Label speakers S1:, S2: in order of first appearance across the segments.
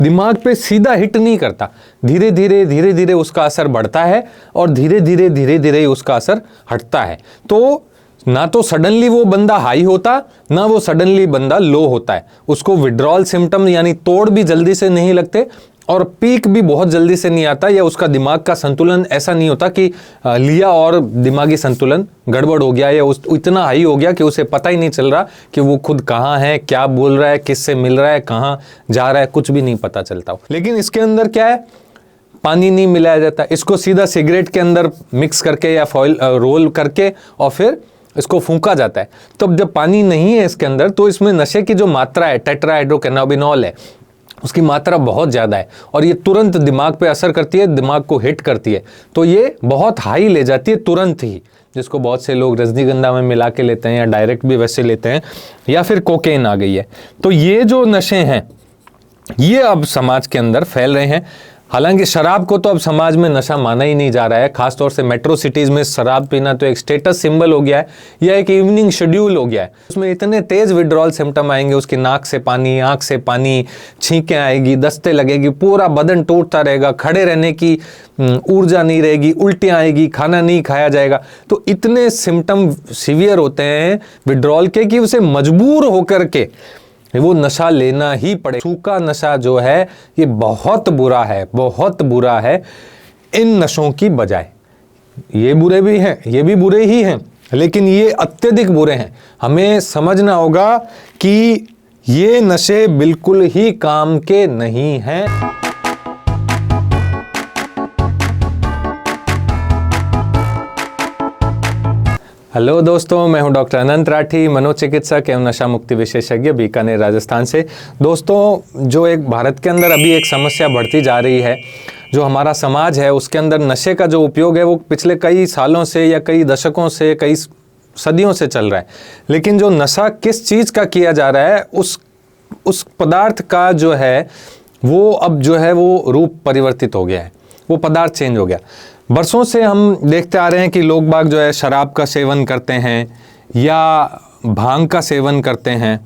S1: दिमाग पे सीधा हिट नहीं करता, धीरे धीरे उसका असर बढ़ता है और धीरे धीरे उसका असर हटता है। तो ना तो सडनली वो बंदा हाई होता, ना वो सडनली बंदा लो होता है। उसको विड्रॉल सिम्टम यानी तोड़ भी जल्दी से नहीं लगते और पीक भी बहुत जल्दी से नहीं आता, या उसका दिमाग का संतुलन ऐसा नहीं होता कि लिया और दिमागी संतुलन गड़बड़ हो गया या इतना हाई हो गया कि उसे पता ही नहीं चल रहा कि वो खुद कहाँ है, क्या बोल रहा है, किससे मिल रहा है, कहाँ जा रहा है, कुछ भी नहीं पता चलता। लेकिन इसके अंदर क्या है, पानी नहीं मिलाया जाता, इसको सीधा सिगरेट के अंदर मिक्स करके या फॉइल रोल करके और फिर इसको फूंका जाता है। तो जब पानी नहीं है इसके अंदर तो इसमें नशे की जो मात्रा है, टेट्राहाइड्रोकैनाबिनॉल है, उसकी मात्रा बहुत ज़्यादा है और ये तुरंत दिमाग पे असर करती है, दिमाग को हिट करती है, तो ये बहुत हाई ले जाती है तुरंत ही, जिसको बहुत से लोग रजनीगंधा में मिला के लेते हैं या डायरेक्ट भी वैसे लेते हैं, या फिर कोकेन आ गई है। तो ये जो नशे हैं ये अब समाज के अंदर फैल रहे हैं। हालांकि शराब को तो अब समाज में नशा माना ही नहीं जा रहा है, खासतौर से मेट्रो सिटीज में शराब पीना तो एक स्टेटस सिंबल हो गया है या एक इवनिंग शेड्यूल हो गया है। उसमें इतने तेज विड्रॉल सिम्टम आएंगे, उसकी नाक से पानी, आंख से पानी, छींकें आएगी, दस्ते लगेगी, पूरा बदन टूटता रहेगा, खड़े रहने की ऊर्जा नहीं रहेगी, उल्टियाँ आएगी, खाना नहीं खाया जाएगा। तो इतने सिम्टम सीवियर होते हैं विड्रॉल के कि उसे मजबूर होकर के वो नशा लेना ही पड़े। सूखा नशा जो है ये बहुत बुरा है, बहुत बुरा है इन नशों की बजाय। ये बुरे भी हैं, ये भी बुरे ही हैं, लेकिन ये अत्यधिक बुरे हैं। हमें समझना होगा कि ये नशे बिल्कुल ही काम के नहीं हैं। हेलो दोस्तों, मैं हूं डॉक्टर अनंत राठी, मनोचिकित्सक एवं नशा मुक्ति विशेषज्ञ, बीकानेर राजस्थान से। दोस्तों, जो एक भारत के अंदर अभी एक समस्या बढ़ती जा रही है, जो हमारा समाज है उसके अंदर नशे का जो उपयोग है वो पिछले कई सालों से या कई दशकों से, कई सदियों से चल रहा है। लेकिन जो नशा किस चीज़ का किया जा रहा है, उस पदार्थ का जो है वो अब जो है वो रूप परिवर्तित हो गया है, वो पदार्थ चेंज हो गया। बरसों से हम देखते आ रहे हैं कि लोग बाग जो है शराब का सेवन करते हैं या भांग का सेवन करते हैं,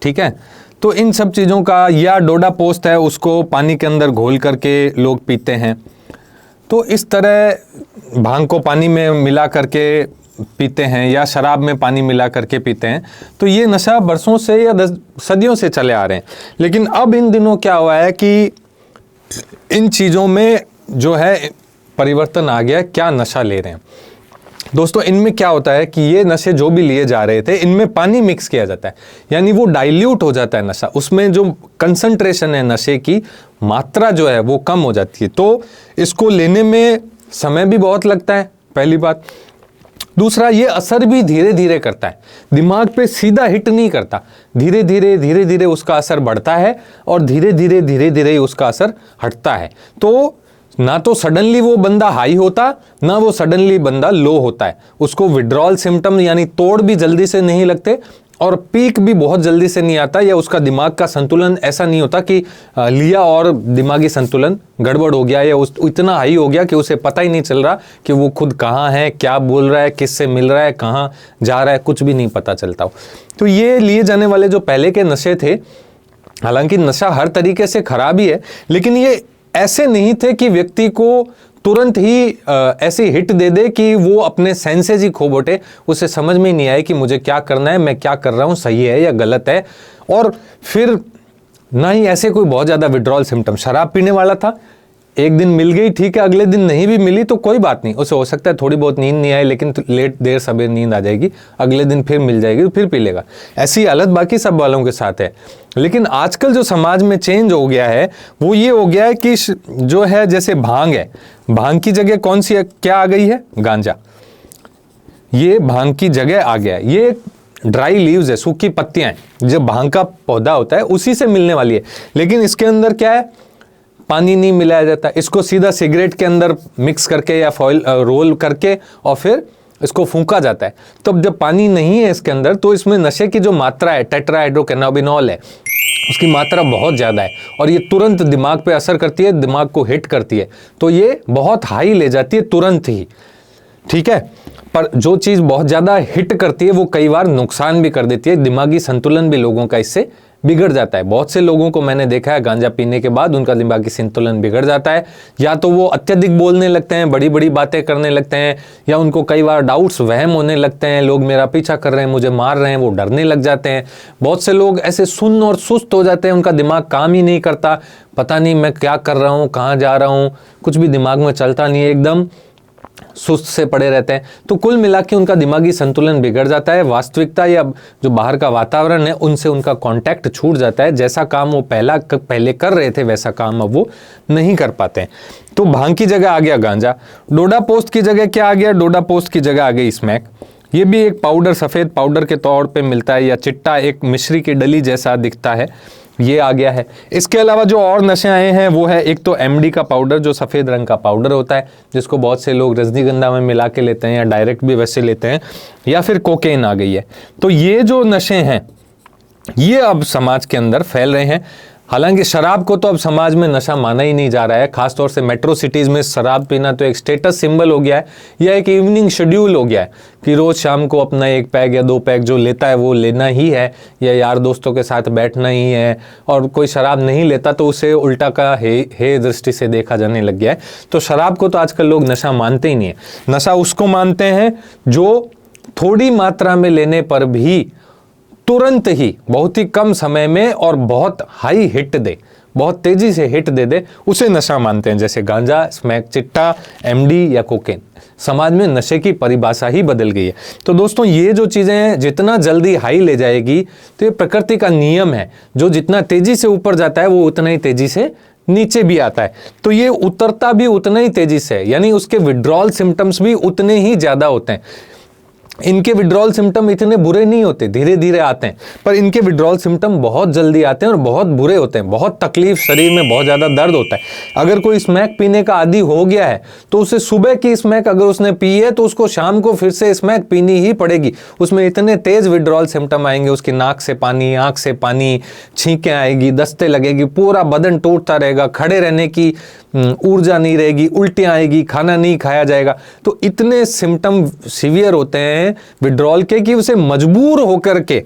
S1: ठीक है। तो इन सब चीज़ों का, या डोडा पोस्त है उसको पानी के अंदर घोल करके लोग पीते हैं। तो इस तरह भांग को पानी में मिला करके पीते हैं या शराब में पानी मिला करके पीते हैं। तो ये नशा बरसों से या सदियों से चले आ रहे हैं। लेकिन अब इन दिनों क्या हुआ है कि इन चीज़ों में जो है परिवर्तन आ गया। क्या नशा ले रहे हैं दोस्तों, इनमें क्या होता है कि ये नशे जो भी लिए जा रहे थे इनमें पानी मिक्स किया जाता है, यानी वो डाइल्यूट हो जाता है नशा, उसमें जो कंसंट्रेशन है नशे की मात्रा जो है वो कम हो जाती है। तो इसको लेने में समय भी बहुत लगता है, पहली बात। दूसरा, ये असर भी धीरे धीरे करता है, दिमाग पे सीधा हिट नहीं करता, धीरे धीरे उसका असर बढ़ता है और धीरे धीरे उसका असर हटता है। तो ना तो सडनली वो बंदा हाई होता, ना वो सडनली बंदा लो होता है। उसको विड्रॉल सिम्टम यानी तोड़ भी जल्दी से नहीं लगते और पीक भी बहुत जल्दी से नहीं आता, या उसका दिमाग का संतुलन ऐसा नहीं होता कि लिया और दिमागी संतुलन गड़बड़ हो गया या इतना हाई हो गया कि उसे पता ही नहीं चल रहा कि वो खुद कहाँ है, क्या बोल रहा है, किससे मिल रहा है, कहाँ जा रहा है, कुछ भी नहीं पता चलता हो। तो ये लिए जाने वाले जो पहले के नशे थे, हालांकि नशा हर तरीके से खराब ही है, लेकिन ये ऐसे नहीं थे कि व्यक्ति को तुरंत ही ऐसी हिट दे दे कि वो अपने सेंसेस ही खो बैठे, उसे समझ में नहीं आए कि मुझे क्या करना है, मैं क्या कर रहा हूँ, सही है या गलत है। और फिर ना ही ऐसे कोई बहुत ज़्यादा विड्रॉल सिम्टम। शराब पीने वाला था, एक दिन मिल गई ठीक है, अगले दिन नहीं भी मिली तो कोई बात नहीं, उसे हो सकता है थोड़ी बहुत नींद नहीं आए, लेकिन लेट देर सवेर नींद आ जाएगी, अगले दिन फिर मिल जाएगी तो फिर पी लेगा। ऐसी हालत बाकी सब वालों के साथ है। लेकिन आजकल जो समाज में चेंज हो गया है वो ये हो गया है कि जो है, जैसे भांग है, भांग की जगह कौन सी क्या आ गई है, गांजा। ये भांग की जगह आ गया है। ये ड्राई लीव्स है, सूखी पत्तियां हैं, जो भांग का पौधा होता है उसी से मिलने वाली है। लेकिन इसके अंदर क्या है, पानी नहीं मिलाया जाता, इसको सीधा सिगरेट के अंदर मिक्स करके या फॉइल रोल करके और फिर इसको फूंका जाता है। तो जब पानी नहीं है इसके अंदर तो इसमें नशे की जो मात्रा है, टेट्राहाइड्रोकैनाबिनॉल है, उसकी मात्रा बहुत ज़्यादा है और ये तुरंत दिमाग पे असर करती है, दिमाग को हिट करती है। तो ये बहुत हाई ले जाती है तुरंत ही, ठीक है। पर जो चीज़ बहुत ज़्यादा हिट करती है वो कई बार नुकसान भी कर देती है, दिमागी संतुलन भी लोगों का इससे बिगड़ जाता है। बहुत से लोगों को मैंने देखा है गांजा पीने के बाद उनका दिमागी संतुलन बिगड़ जाता है, या तो वो अत्यधिक बोलने लगते हैं, बड़ी बड़ी बातें करने लगते हैं, या उनको कई बार डाउट्स वहम होने लगते हैं, लोग मेरा पीछा कर रहे हैं, मुझे मार रहे हैं, वो डरने लग जाते हैं। बहुत से लोग ऐसे सुन्न और सुस्त हो जाते हैं, उनका दिमाग काम ही नहीं करता, पता नहीं मैं क्या कर रहा हूँ, कहाँ जा रहा हूँ, कुछ भी दिमाग में चलता नहीं है, एकदम सुस्त से पड़े रहते हैं। तो कुल मिला के उनका दिमागी संतुलन बिगड़ जाता है, वास्तविकता या जो बाहर का वातावरण है उनसे उनका कांटेक्ट छूट जाता है, जैसा काम वो पहले कर रहे थे वैसा काम अब वो नहीं कर पाते हैं। तो भांग की जगह आ गया गांजा, डोडा पोस्ट की जगह क्या आ गया, डोडा पोस्ट की जगह आ गई स्मैक। ये भी एक पाउडर, सफ़ेद पाउडर के तौर पे मिलता है, या चिट्टा एक मिश्री की डली जैसा दिखता है, ये आ गया है। इसके अलावा जो और नशे आए हैं वो है एक तो एमडी का पाउडर, जो सफ़ेद रंग का पाउडर होता है, जिसको बहुत से लोग रजनीगंधा में मिला के लेते हैं या डायरेक्ट भी वैसे लेते हैं, या फिर कोकेन आ गई है। तो ये जो नशे हैं ये अब समाज के अंदर फैल रहे हैं। हालांकि शराब को तो अब समाज में नशा माना ही नहीं जा रहा है, खासतौर से मेट्रो सिटीज़ में शराब पीना तो एक स्टेटस सिंबल हो गया है, या एक इवनिंग शेड्यूल हो गया है कि रोज़ शाम को अपना 1 पैग या 2 पैग जो लेता है वो लेना ही है, या यार दोस्तों के साथ बैठना ही है, और कोई शराब नहीं लेता तो उसे उल्टा का हे दृष्टि से देखा जाने लग गया है। तो शराब को तो आजकल लोग नशा मानते ही नहीं है। नशा उसको मानते हैं जो थोड़ी मात्रा में लेने पर भी तुरंत ही बहुत ही कम समय में और बहुत हाई हिट दे, बहुत तेजी से हिट दे, उसे नशा मानते हैं। जैसे गांजा, स्मैक, चिट्टा, एमडी या कोकेन। समाज में नशे की परिभाषा ही बदल गई है। तो दोस्तों ये जो चीज़ें हैं जितना जल्दी हाई ले जाएगी, तो ये प्रकृति का नियम है, जो जितना तेजी से ऊपर जाता है वो उतना ही तेजी से नीचे भी आता है। तो ये उतरता भी उतना ही तेजी से है, यानी उसके विड्रॉल सिम्टम्स भी उतने ही ज़्यादा होते हैं। इनके विड्रॉल सिम्टम इतने बुरे नहीं होते, धीरे धीरे आते हैं, पर इनके विड्रॉल सिम्टम बहुत जल्दी आते हैं और बहुत बुरे होते हैं। बहुत तकलीफ, शरीर में बहुत ज़्यादा दर्द होता है। अगर कोई स्मैक पीने का आदी हो गया है तो उसे सुबह की स्मैक अगर उसने पी है तो उसको शाम को फिर से स्मैक पीनी ही पड़ेगी। उसमें इतने तेज विड्रॉल सिम्टम आएंगे, उसकी नाक से पानी, आँख से पानी, छींकें आएगी, दस्ते लगेगी, पूरा बदन टूटता रहेगा, खड़े रहने की ऊर्जा नहीं रहेगी, उल्टियाँ आएगी, खाना नहीं खाया जाएगा। तो इतने सिम्टम सीवियर होते हैं विड्रॉल के कि उसे मजबूर होकर के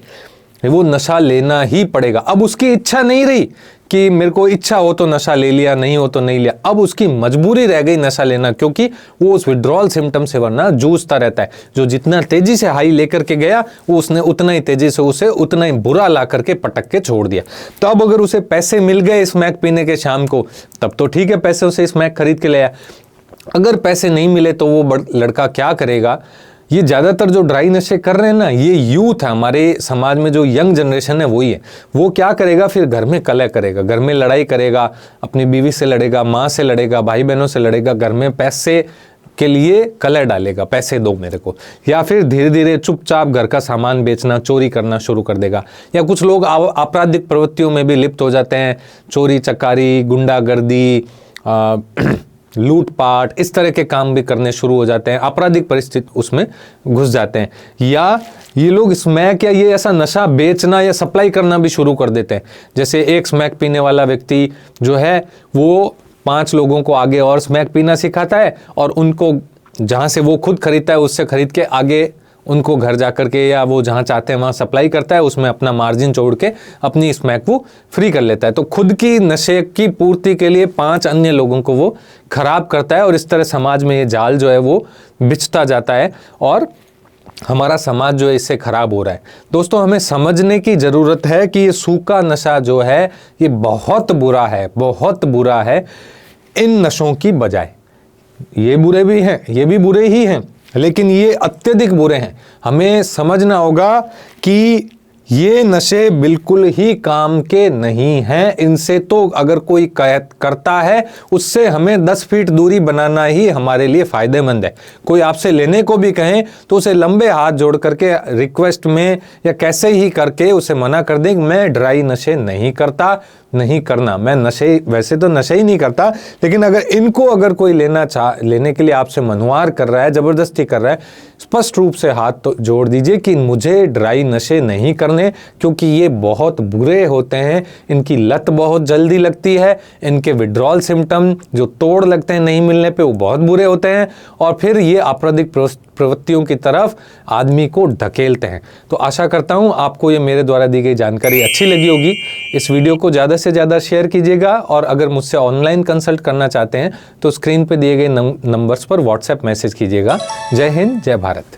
S1: वो नशा लेना ही पड़ेगा। अब उसकी इच्छा नहीं रही कि मेरे को इच्छा हो तो नशा ले लिया, नहीं हो तो नहीं लिया, अब उसकी मजबूरी रह गई नशा लेना, क्योंकि वो उस विड्रॉल सिम्टम से वरना जूझता रहता है। जो जितना तेजी से हाई लेकर के गया वो उसने उतना ही तेजी से उसे उतना ही बुरा ला करके पटक के छोड़ दिया। तो अब अगर उसे पैसे मिल गए स्मैक पीने के शाम को, तब तो ठीक है, पैसे उसे स्मैक खरीद के ले आया। अगर पैसे नहीं मिले तो वो लड़का क्या करेगा? ये ज़्यादातर जो ड्राई नशे कर रहे हैं ना, ये यूथ है हमारे समाज में, जो यंग जनरेशन है वही है। वो क्या करेगा? फिर घर में कलह करेगा, घर में लड़ाई करेगा, अपनी बीवी से लड़ेगा, माँ से लड़ेगा, भाई बहनों से लड़ेगा, घर में पैसे के लिए कलह डालेगा, पैसे दो मेरे को, या फिर धीरे धीरे चुपचाप घर का सामान बेचना, चोरी करना शुरू कर देगा। या कुछ लोग आपराधिक प्रवृत्तियों में भी लिप्त हो जाते हैं, चोरी चकारी, गुंडागर्दी, लूटपाट, इस तरह के काम भी करने शुरू हो जाते हैं, आपराधिक परिस्थिति उसमें घुस जाते हैं। या ये लोग स्मैक या ये ऐसा नशा बेचना या सप्लाई करना भी शुरू कर देते हैं। जैसे एक स्मैक पीने वाला व्यक्ति जो है वो 5 लोगों को आगे और स्मैक पीना सिखाता है, और उनको जहाँ से वो खुद खरीदता है उससे खरीद के आगे उनको घर जा कर के या वो जहाँ चाहते हैं वहाँ सप्लाई करता है, उसमें अपना मार्जिन जोड़ के अपनी स्मैक वो फ्री कर लेता है। तो खुद की नशे की पूर्ति के लिए 5 अन्य लोगों को वो खराब करता है, और इस तरह समाज में ये जाल जो है वो बिछता जाता है, और हमारा समाज जो है इससे खराब हो रहा है। दोस्तों हमें समझने की ज़रूरत है कि ये सूखा नशा जो है ये बहुत बुरा है, बहुत बुरा है इन नशों की बजाय। ये बुरे भी हैं, ये भी बुरे ही हैं, लेकिन ये अत्यधिक बुरे हैं। हमें समझना होगा कि ये नशे बिल्कुल ही काम के नहीं हैं। इनसे तो अगर कोई करता है उससे हमें 10 फीट दूरी बनाना ही हमारे लिए फ़ायदेमंद है। कोई आपसे लेने को भी कहें तो उसे लंबे हाथ जोड़ करके रिक्वेस्ट में या कैसे ही करके उसे मना कर दें कि मैं ड्राई नशे नहीं करता, नहीं करना, मैं नशे वैसे तो नशे ही नहीं करता, लेकिन अगर कोई लेने के लिए आपसे मनुआर कर रहा है, ज़बरदस्ती कर रहा है, स्पष्ट रूप से हाथ तो जोड़ दीजिए कि मुझे ड्राई नशे नहीं करने, क्योंकि ये बहुत बुरे होते हैं। इनकी लत बहुत जल्दी लगती है, इनके विड्रॉल सिम्टम जो तोड़ लगते हैं नहीं मिलने पे वो बहुत बुरे होते हैं, और फिर ये आपराधिक प्रवृत्तियों की तरफ आदमी को धकेलते हैं। तो आशा करता हूँ आपको ये मेरे द्वारा दी गई जानकारी अच्छी लगी होगी। इस वीडियो को ज़्यादा से ज़्यादा शेयर कीजिएगा और अगर मुझसे ऑनलाइन कंसल्ट करना चाहते हैं तो स्क्रीन पर दिए गए नंबर्स पर व्हाट्सएप मैसेज कीजिएगा। जय हिंद, जय भारत।